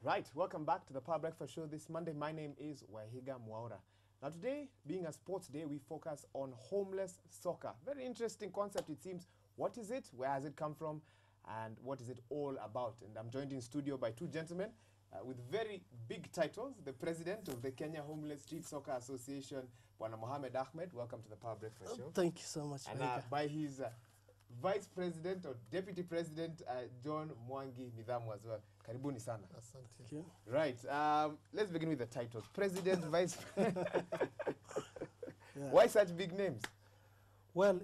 Right, welcome back to the Power Breakfast Show this Monday. My name is Wahiga Mwaura. Now today, being a sports day, we focus on homeless soccer. Very interesting concept, it seems. What is it? Where has it come from? And what is it all about? And I'm joined in studio by two gentlemen with very big titles. The president of the Kenya Homeless Street Soccer Association, Bwana Mohamed Ahmed. Welcome to the Power Breakfast Show. Thank you so much, And Wahiga. by his vice president or deputy president, John Mwangi Midhamu as well. Karibuni sana. Thank you. Right. Let's begin with the titles. President, vice. Yeah. Why such big names? Well,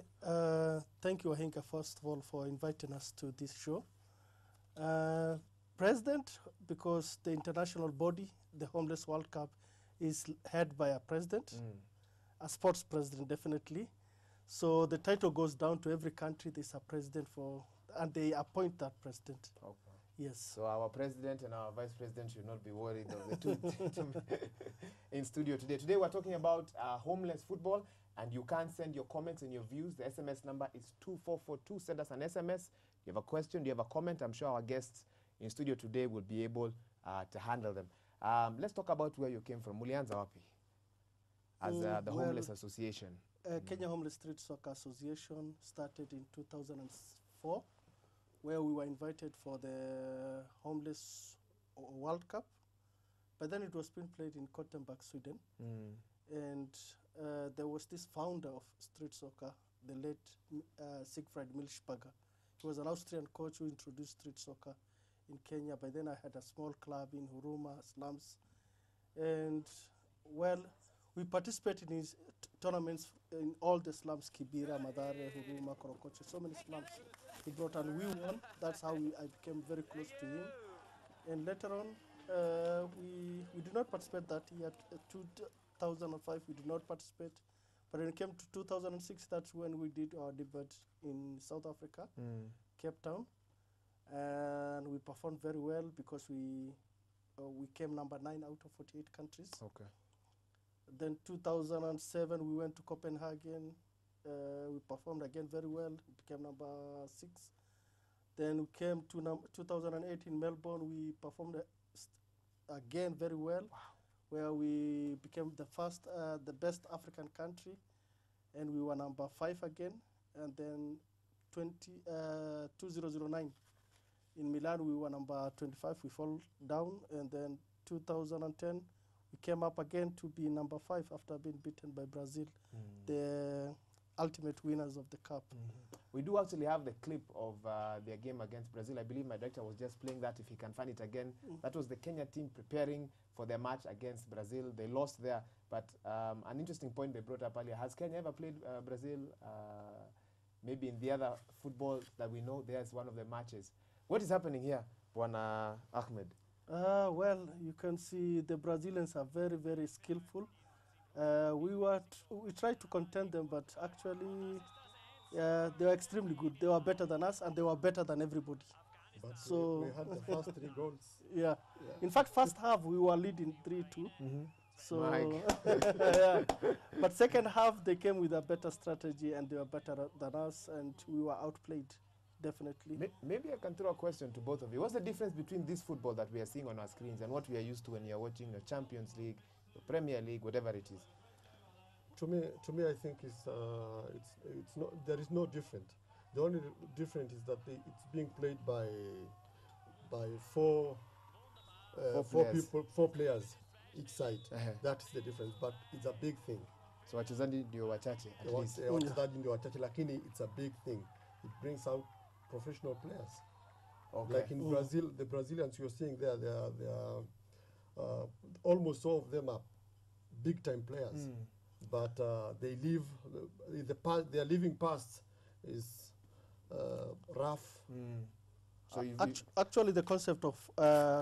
thank you, Wahiga, first of all, for inviting us to this show. President, because the international body, the Homeless World Cup, is led by a president, a sports president, definitely. So the title goes down to every country. There's a president for, and they appoint that president. Okay. Yes. So our president and our vice president should not be worried of the two in studio today. Today we're talking about homeless football, and you can send your comments and your views. The SMS number is 2442. Send us an SMS. You have a question, you have a comment. I'm sure our guests in studio today will be able to handle them. Let's talk about where you came from. Mulianza wapi? As the Homeless Association. Kenya Homeless Street Soccer Association started in 2004, where we were invited for the Homeless World Cup. But then it was being played in Gothenburg, Sweden. And there was this founder of street soccer, the late Siegfried Milchberger. He was an Austrian coach who introduced street soccer in Kenya. By then I had a small club in Huruma, slums. And, well, we participated in his tournaments in all the slums, Kibera, Madare, Huruma, Korokocho, so many slums he brought, and we won. That's how I became very close to him. And later on, we did not participate that year. 2005, we did not participate. But when it came to 2006, that's when we did our debut in South Africa, Cape Town. And we performed very well because we came number 9 out of 48 countries. Okay. Then 2007, we went to Copenhagen. We performed again very well. We became number 6. Then we came to 2008 in Melbourne. We performed again very well, where we became the best African country, and we were number 5 again. And then 2009 in Milan, we were number 25. We fell down, and then 2010. We came up again to be number 5 after being beaten by Brazil, the ultimate winners of the cup. We do actually have the clip of their game against Brazil. I believe my director was just playing that, if he can find it again. That was the Kenya team preparing for their match against Brazil. They lost there, but an interesting point they brought up earlier. Has Kenya ever played Brazil? Maybe in the other football that we know, there's one of the matches. What is happening here, Bwana Ahmed? Well, you can see the Brazilians are very, very skillful. We tried to contend them, but actually they were extremely good. They were better than us, and they were better than everybody. But so we had the first 3 goals. Yeah. In fact, first half we were leading 3-2. So, yeah. But second half they came with a better strategy, and they were better than us, and we were outplayed. Definitely. Maybe I can throw a question to both of you. What's the difference between this football that we are seeing on our screens and what we are used to when you're watching a Champions League, the Premier League, whatever it is? To me, I think it's not. There is no different. The only difference is that it's being played by 4 players each side. That is the difference. But it's a big thing. So wachezaji ndio wachache at least. Wachezaji ndio wachache, lakini it's a big thing. It brings out professional players. Okay. Like in Brazil, the Brazilians you're seeing there, they are almost all of them are big-time players. But they live their living past is rough. So actually, the concept of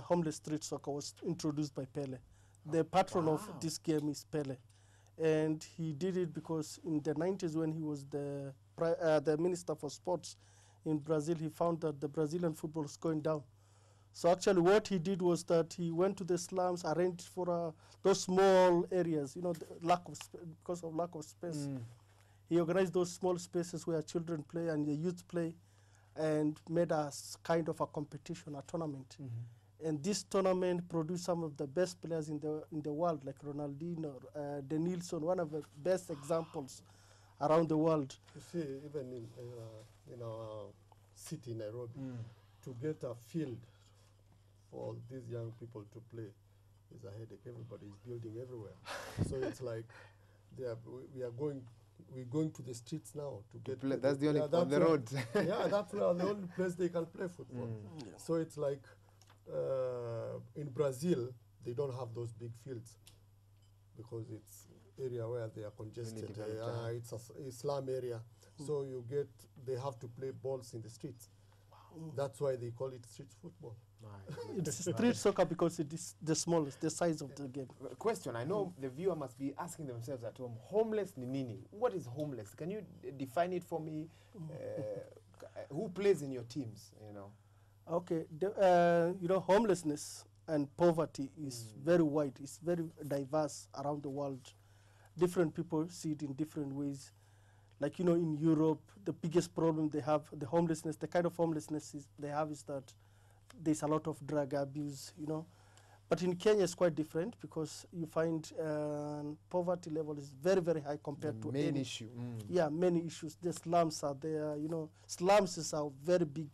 homeless street soccer was introduced by Pele. The patron of this game is Pele, and he did it because in the 90s, when he was the minister for sports in Brazil, he found that the Brazilian football was going down. So actually what he did was that he went to the slums, arranged for those small areas, you know, because of lack of space. He organized those small spaces where children play and the youth play, and made us kind of a competition, a tournament. And this tournament produced some of the best players in the world, like Ronaldinho, Denilson, one of the best examples around the world. You see, even in our city, Nairobi, to get a field for these young people to play is a headache. Everybody is building everywhere. So it's like we're going to the streets now to get play. That's the only on the road. Yeah, that's the only place they can play football. Yeah. So it's like in Brazil, they don't have those big fields because it's area where they are congested. It's a slum area, so they have to play balls in the streets. That's why they call it street football. It's street soccer because it is the smallest, the size of the game. Question, I know the viewer must be asking themselves at home, homeless ni nini? What is homeless? Can you define it for me? Who plays in your teams, you know? Okay, homelessness and poverty is very wide. It's very diverse around the world. Different people see it in different ways. Like, in Europe, the biggest problem they have, the homelessness, the kind of homelessness they have is that there's a lot of drug abuse, But in Kenya, it's quite different because you find poverty level is very, very high compared to main issue. Yeah, many issues. The slums are there, Slums is a very big,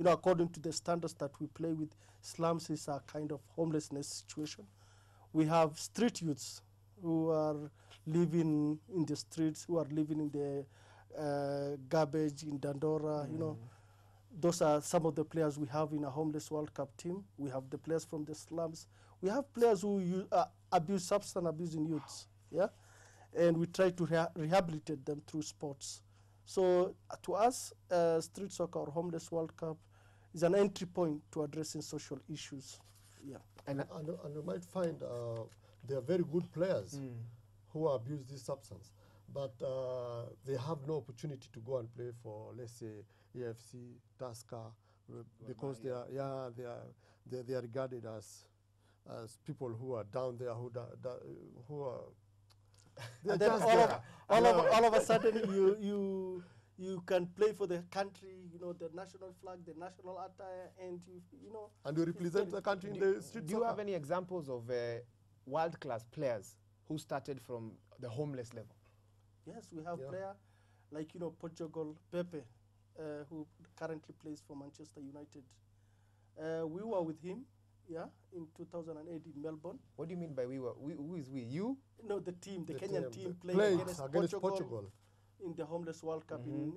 according to the standards that we play with, slums is a kind of homelessness situation. We have street youths who are living in the streets, who are living in the garbage in Dandora, Those are some of the players we have in a homeless World Cup team. We have the players from the slums. We have players who abuse substance abuse in youths, yeah? And we try to rehabilitate them through sports. So to us, street soccer or homeless World Cup is an entry point to addressing social issues, yeah. And you might find they are very good players who abuse this substance, but they have no opportunity to go and play for, let's say, AFC, Tusker, because they are regarded as people who are down there, who are. And then all of a sudden you can play for the country, the national flag, the national attire, and and you represent the country in the street. Do you have any examples of world-class players who started from the homeless level? Yes, we have players like Portugal, Pepe, who currently plays for Manchester United. We were with him, in 2008 in Melbourne. What do you mean by we were? Who is we? You? No, the team, the Kenyan team played against Portugal in the Homeless World Cup in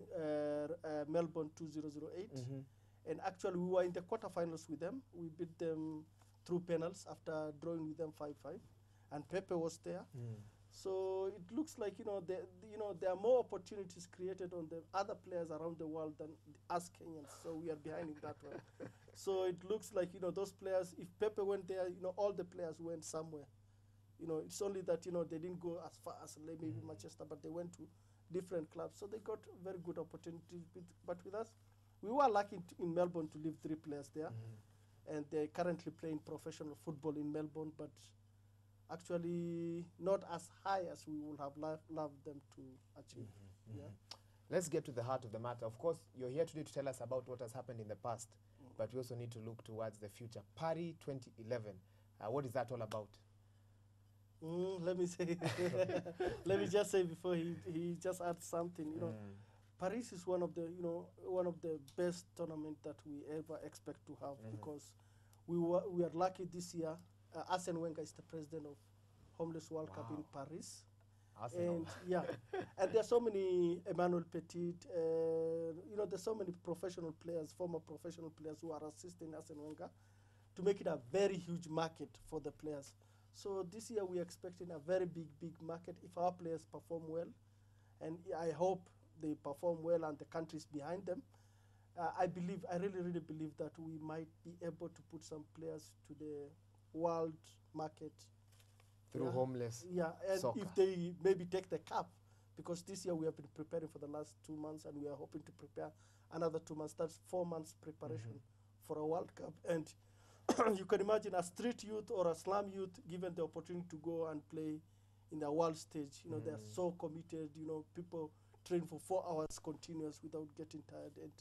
Melbourne 2008. And actually, we were in the quarterfinals with them. We beat them through penalties after drawing with them 5-5. And Pepe was there. So it looks like there are more opportunities created on the other players around the world than us Kenyans. So we are behind in that one. So it looks like those players. If Pepe went there, all the players went somewhere. It's only that they didn't go as far as maybe Manchester, but they went to different clubs. So they got very good opportunities. But with us, we were lucky in Melbourne to leave 3 players there, and they're currently playing professional football in Melbourne, but actually not as high as we would have loved them to achieve. Yeah. Let's get to the heart of the matter. Of course, you're here today to tell us about what has happened in the past, but we also need to look towards the future. Paris 2011, what is that all about? Let me say, let me just say before he just adds something. Paris is one of the best tournament that we ever expect to have, because we are lucky this year. Arsene Wenger is the president of Homeless World Cup in Paris. And and there are so many Emmanuel Petit, there's so many professional players, former professional players who are assisting Arsene Wenger to make it a very huge market for the players. So this year we're expecting a very big market if our players perform well, and I hope they perform well and the country's behind them. I really believe that we might be able to put some players to the world market through homeless and soccer. If they maybe take the cup, because this year we have been preparing for the last 2 months, and we are hoping to prepare another 2 months. That's 4 months preparation for a World Cup. And you can imagine a street youth or a slum youth given the opportunity to go and play in the world stage. They are so committed. People train for 4 hours continuous without getting tired, and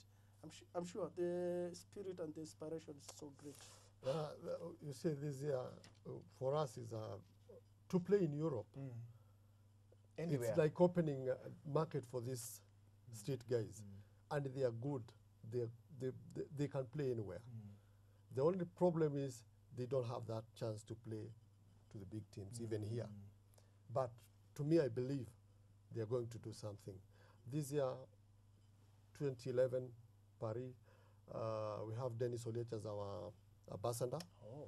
I'm sure the spirit and the inspiration is so great. You see, this year for us is to play in Europe. Anywhere. It's like opening a market for these street guys, and they are good. They can play anywhere. The only problem is they don't have that chance to play to the big teams, even here. But to me, I believe they are going to do something. This year, 2011, Paris, we have Dennis Oliech as our ambassador. Oh,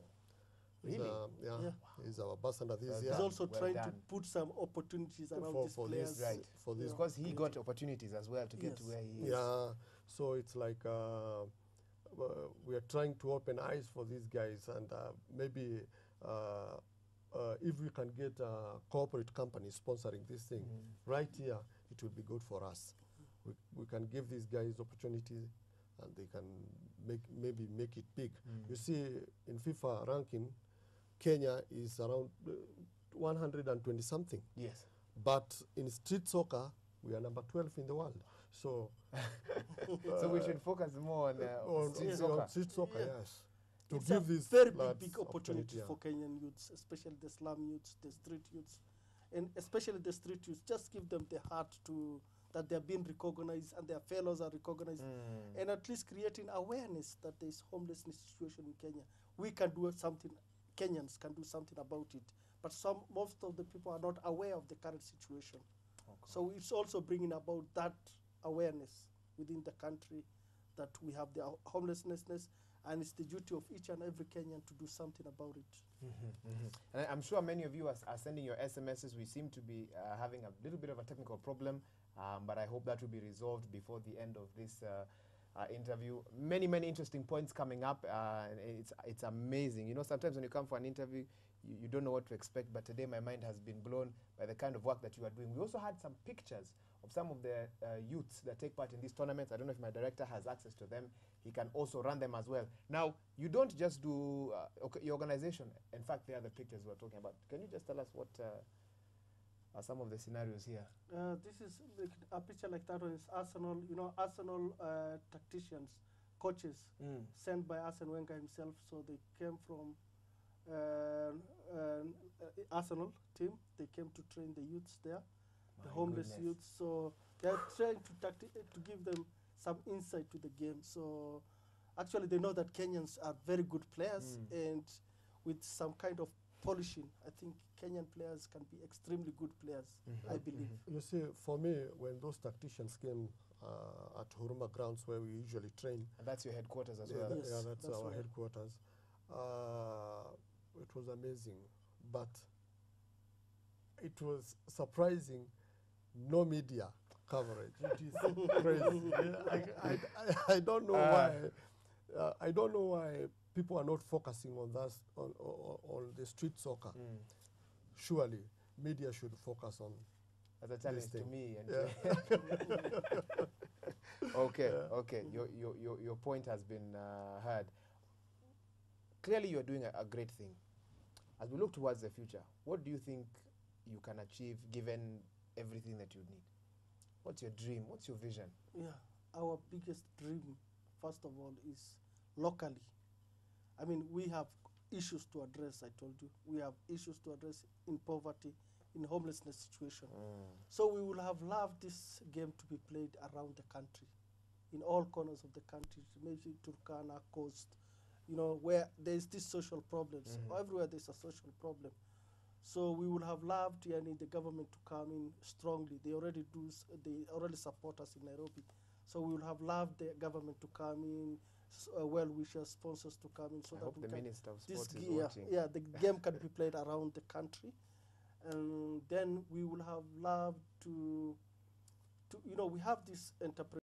He's, really? yeah, Yeah. he's our ambassador this year. He's also Well trying done. to put some opportunities around For- these for players. this, Right. For this, Because he got opportunities as well to get to Yes. where he is. yeah. So it's like we are trying to open eyes for these guys, and maybe if we can get corporate companies sponsoring this thing right here, it will be good for us. We can give these guys opportunity, and they can maybe make it big. You see, in FIFA ranking, Kenya is around 120 something, Yes. but in street soccer we are number 12 in the world. So So we should focus more on street soccer. on street soccer, Yeah. yes. To It's give a these very lads big opportunity yeah. for Kenyan youths, especially the slum youths, the street youths, and especially the street youths. Just give them the heart to that they're being recognized and their fellows are recognized, and at least creating awareness that there's homelessness situation in Kenya. We can do something. Kenyans can do something about it, but most of the people are not aware of the current situation. Okay. So it's also bringing about that awareness within the country that we have the homelessness, and it's the duty of each and every Kenyan to do something about it. And I'm sure many of you are sending your SMSs. We seem to be having a little bit of a technical problem, but I hope that will be resolved before the end of this interview. Many interesting points coming up. It's amazing. You know, sometimes when you come for an interview, you don't know what to expect, but today my mind has been blown by the kind of work that you are doing. We also had some pictures of some of the youths that take part in these tournaments. I don't know if my director has access to them. He can also run them as well. Now, you don't just do your organization. In fact, they are the pictures we're talking about. Can you just tell us what are some of the scenarios here? This is like a picture like that one is Arsenal. You know, Arsenal tacticians, coaches sent by Arsene Wenger himself. So they came from Arsenal team. They came to train the youths there, the homeless youths. So they're trying to give them some insight to the game. So actually they know that Kenyans are very good players, and with some kind of polishing, I think Kenyan players can be extremely good players, I believe. You see, for me, when those tacticians came at Huruma grounds where we usually train, And that's your headquarters as yeah, well. Yes, that's that's our right. headquarters. It was amazing, but it was surprising. No media coverage. It is crazy. I don't know why. I don't know why people are not focusing on that on the street soccer. Surely, media should focus on. As a challenge to thing. me. And Yeah. Okay, Yeah. okay. Your point has been heard. Clearly, you're doing a great thing. As we look towards the future, what do you think you can achieve given everything that you need? What's your dream? What's your vision? Yeah, our biggest dream, first of all, is locally. I mean, we have issues to address, I told you. We have issues to address in poverty, in homelessness situation. So we would have loved this game to be played around the country, in all corners of the country, maybe Turkana, Coast, you know, where there's these social problems. Everywhere there's a social problem. So we would have loved the government to come in strongly. They already they already support us in Nairobi. So we would have loved the government to come in, well-wishers, sponsors to come in, so I that hope we the can Minister of this Sports is yeah, watching. yeah, the game can be played around the country, and then we will have loved to we have this enterprise.